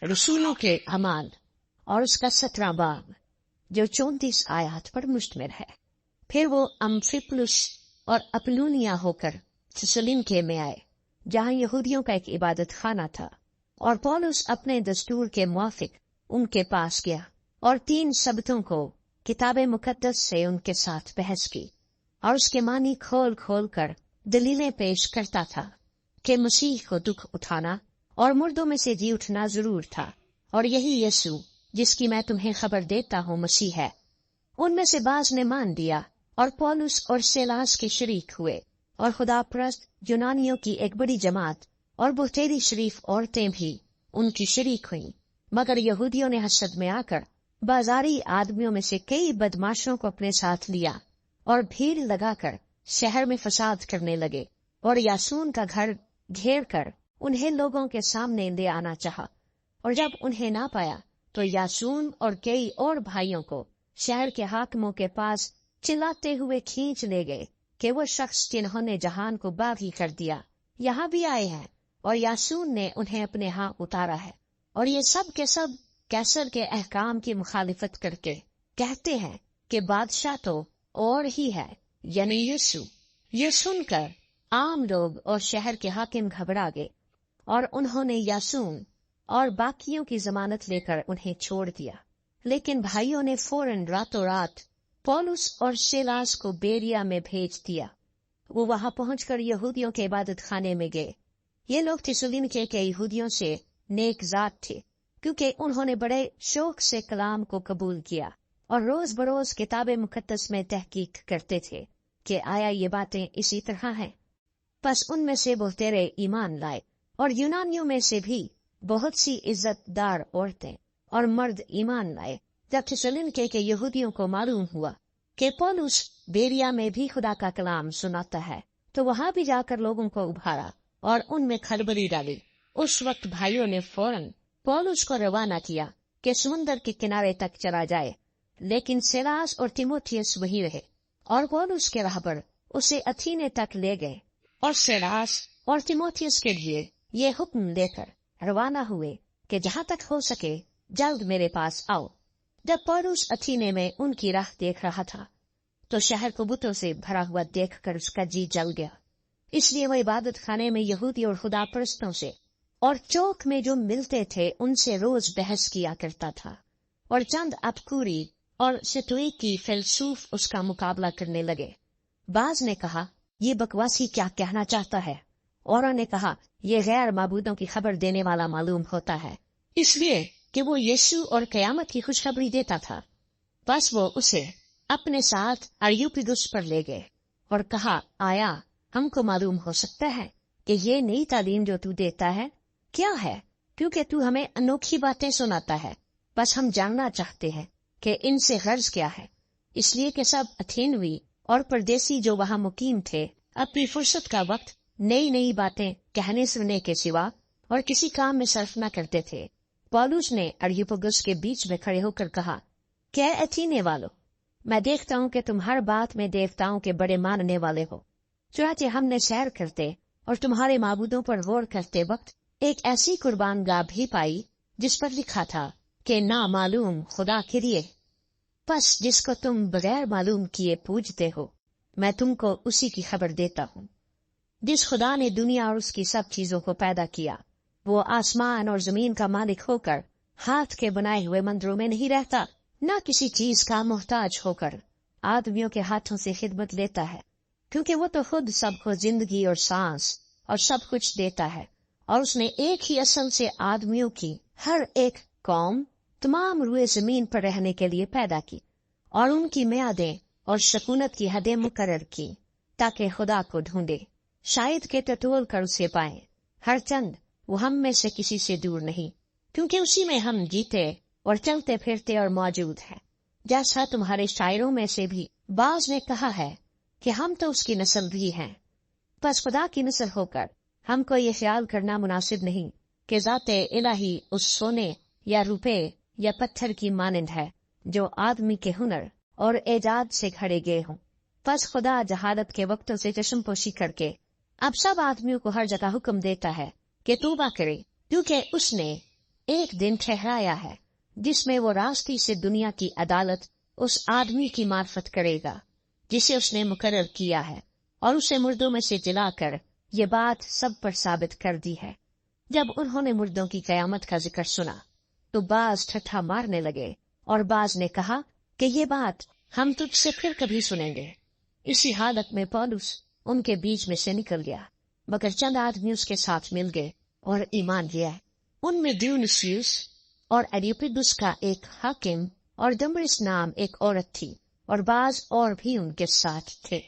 रसूलों के अमाल और उसका 17 बाब जो 34 आयत पर मुश्तमिल है। फिर वो अम्फिपुलुस और अपुलूनिया होकर थिस्सलुनीके में आए, जहाँ यहूदियों का एक इबादत खाना था, और पौलुस अपने दस्तूर के मुआफिक उनके पास गया और 3 सब्तों को किताबे मुकद्दस से उनके साथ बहस की और उसके मानी खोल खोल कर दलीलें पेश करता था कि मसीह को दुख उठाना और मुर्दों में से जी उठना जरूर था, और यही यीशु जिसकी मैं तुम्हें खबर देता हूँ मसीह है। उनमें से बाज ने मान दिया और पौलुस और सीलास के शरीक हुए, और खुदाप्रस्त यूनानियों की एक बड़ी जमात और बुतेरी शरीफ औरतें भी उनकी शरीक हुईं। मगर यहूदियों ने हसद में आकर बाजारी आदमियों में से कई बदमाशों को अपने साथ लिया और भीड़ लगाकर शहर में फसाद करने लगे, और यासून का घर घेर कर उन्हें लोगों के सामने ले आना चाहा। और जब उन्हें ना पाया तो यासून और कई और भाइयों को शहर के हाकिमों के पास चिल्लाते हुए खींच ले गए कि वो शख्स जिन्होंने जहान को बागी कर दिया यहाँ भी आए हैं, और यासून ने उन्हें अपने यहाँ उतारा है, और ये सब के सब कैसर के अहकाम की मुखालिफत करके कहते हैं कि बादशाह तो और ही है, यानी यीशु। ये सुनकर आम लोग और शहर के हाकिम घबरा गए, और उन्होंने यासून और बाकियों की जमानत लेकर उन्हें छोड़ दिया। लेकिन भाइयों ने फौरन रातों रात पौलुस और सीलास को बेरिया में भेज दिया। वो वहां पहुंचकर यहूदियों के इबादत खाने में गए। ये लोग थिस्सलुनीके के यहूदियों से नेक जात थे, क्योंकि उन्होंने बड़े शौक से कलाम को कबूल किया और रोज बरोज किताबे मुकद्दस में तहकीक करते थे कि आया ये बातें इसी तरह हैं। बस उनमें से बहुतेरे ईमान लाए, और यूनानियों में से भी बहुत सी इज्जतदार औरतें और मर्द ईमान लाए। जब थिस्सलुनीके के यहूदियों को मालूम हुआ कि पौलुस बेरिया में भी खुदा का कलाम सुनाता है, तो वहां भी जाकर लोगों को उभारा और उनमें खलबली डाली। उस वक्त भाइयों ने फौरन पौलुस को रवाना किया कि समुन्दर के किनारे तक चला जाए, लेकिन सीलास और तीमुथियुस वहीं रहे, और पौलुस के रहबर उसे अथीने तक ले गए, और सीलास और तीमुथियुस के लिए ये हुक्म देकर रवाना हुए कि जहां तक हो सके जल्द मेरे पास आओ। जब पौलुस अथीने में उनकी राह देख रहा था तो शहर को बुतों से भरा हुआ देखकर उसका जी जल गया। इसलिए वह इबादत खाने में यहूदी और खुदा परस्तों से और चौक में जो मिलते थे उनसे रोज बहस किया करता था, और चंद अबकूरी और शतुई की फिलसूफ उसका मुकाबला करने लगे। बाज ने कहा, ये बकवासी क्या कहना चाहता है? औरों ने कहा, ये गैर माबूदों की खबर देने वाला मालूम होता है, इसलिए कि वो यीशु और कयामत की खुशखबरी देता था। बस वो उसे अपने साथ अरियुपगुस पर ले गए और कहा, आया हमको मालूम हो सकता है कि ये नई तालीम जो तू देता है क्या है, क्योंकि तू हमें अनोखी बातें सुनाता है। बस हम जानना चाहते हैं कि इनसे गर्ज क्या है। इसलिए कि सब अथेनवी और परदेसी जो वहां मुकीम थे अपनी फुर्सत का वक्त नई नई बातें कहने सुनने के सिवा और किसी काम में सर्फ न करते थे। पौलुस ने अरियुपगुस के बीच में खड़े होकर कहा, क्या अथीने वालों, मैं देखता हूँ कि तुम हर बात में देवताओं के बड़े मानने वाले हो। चुनाचे हमने सैर करते और तुम्हारे माबूदों पर गौर करते वक्त एक ऐसी कुर्बान गाह भी पाई जिस पर लिखा था कि ना मालूम खुदा के लिए। बस जिसको तुम बगैर मालूम किए पूजते हो, मैं तुमको उसी की खबर देता हूँ। जिस खुदा ने दुनिया और उसकी सब चीजों को पैदा किया, वो आसमान और जमीन का मालिक होकर हाथ के बनाए हुए मंदिरों में नहीं रहता, न किसी चीज का मोहताज होकर आदमियों के हाथों से खिदमत लेता है, क्योंकि वो तो खुद सबको जिंदगी और सांस और सब कुछ देता है। और उसने एक ही असल से आदमियों की हर एक कौम तमाम रुए जमीन पर रहने के लिए पैदा की, और उनकी मियादें और शकूनत की हदें मुकर्रर की, ताकि खुदा को ढूंढे, शायद के टटोल कर उसे पाए। हर चंद वो हम में से किसी से दूर नहीं, क्योंकि उसी में हम जीते और चलते फिरते और मौजूद हैं। जैसा तुम्हारे शायरों में से भी बाज ने कहा है कि हम तो उसकी नस्ल भी हैं। बस खुदा की नस्ल होकर हमको ये ख्याल करना मुनासिब नहीं कि ज़ाते इलाही उस सोने या रुपए या पत्थर की मानंद है जो आदमी के हुनर और एजाद से घड़े गए हों। बस खुदा जहालत के वक्तों से चश्मपोशी करके अब सब आदमियों को हर जगह हुक्म देता है कि तौबा करे, क्योंकि उसने ایک دن ٹھہرایا ہے جس میں وہ راستی سے دنیا کی عدالت اس آدمی کی معرفت کرے گا جسے اس نے مقرر کیا ہے، اور اسے مردوں میں سے جلا کر یہ بات سب پر ثابت کر دی ہے۔ جب انہوں نے مردوں کی قیامت کا ذکر سنا تو بعض ٹھٹھا مارنے لگے، اور بعض نے کہا کہ یہ بات ہم تجھ سے پھر کبھی سنیں گے۔ اسی حالت میں پولس ان کے بیچ میں سے نکل گیا، مگر چند آدمی اس کے ساتھ مل گئے اور ایمان لیا۔ ان میں دیونسیوس اور ایریوپیدس کا ایک حاکم اور دمرس نام ایک عورت تھی، اور بعض اور بھی ان کے ساتھ تھے۔